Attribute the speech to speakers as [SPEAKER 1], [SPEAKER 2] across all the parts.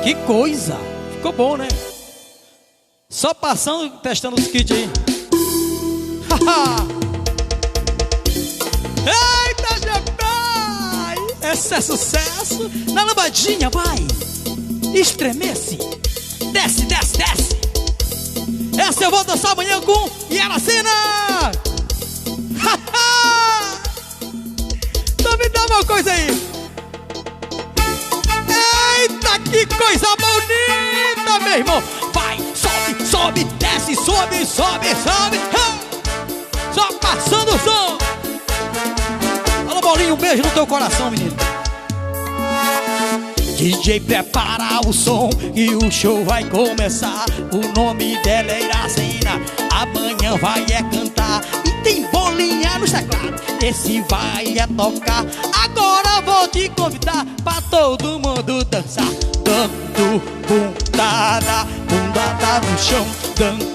[SPEAKER 1] Que coisa! Ficou bom, né? Só passando, testando os kits aí. Eita, Jepai! Esse é sucesso! Na lambadinha, vai! Estremece! Desce, desce, desce! Essa eu vou dançar amanhã com Yaracena! Então me dá uma coisa aí! Eita, que coisa bonita, meu irmão! Vai, sobe, sobe, desce, sobe, sobe, sobe! Só passando o som! Alô, Bolinho, um beijo no teu coração, menino! DJ, prepara o som e o show vai começar. O nome dela é Yaracena, amanhã vai cantar. E tem Bolinha no teclado, esse vai tocar. Agora vou te convidar pra todo mundo dançar. Dando bundada, bundada no chão. Dando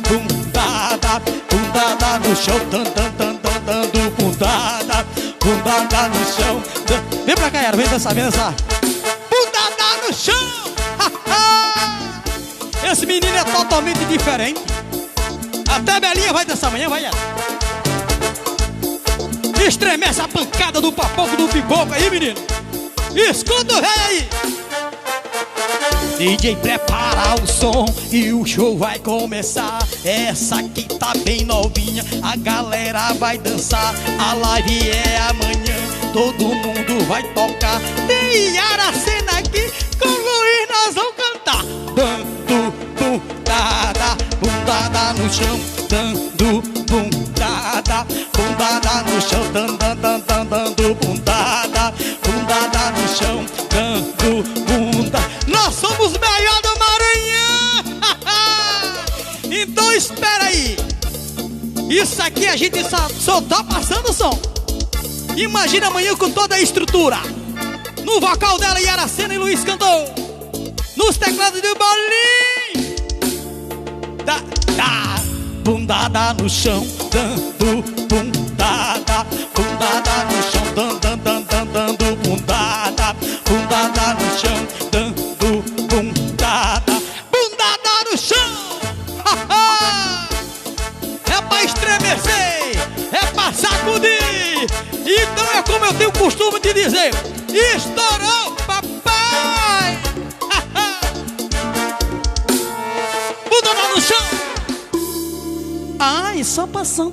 [SPEAKER 1] bundada, bundada no chão. Dando bundada, bundada no chão. Vem pra cá, Yara, vem dançar, vem dançar. No chão. Esse menino é totalmente diferente. Até Belinha vai dançar amanhã, vai. Estremece a pancada do papoco do pipoco aí, menino. Escuta o rei aí. DJ, prepara o som e o show vai começar. Essa aqui tá bem novinha, a galera vai dançar. A live é amanhã, todo mundo vai tocar. Tem Yaracena aqui, com Luiz nós vamos cantar. Dando bundada, bundada no chão. Dando bundada, bundada no chão. Dando bundada, bundada no chão. Dando bunda. Nós somos os melhores do Maranhão. Então espera aí. Isso aqui a gente só tá passando o som. Imagina amanhã com toda a estrutura. No vocal dela, Yaracena e Luiz cantou. Nos teclados do Bolinho. Bundada no chão. Dando bundada, bundada no chão. Dando bundada, bundada no chão. Dando bundada, bundada no chão. É pra estremecer, é pra sacudir. Então é como eu tenho o costume de dizer: estourou, papai! Bundada no chão. Ai, só passando.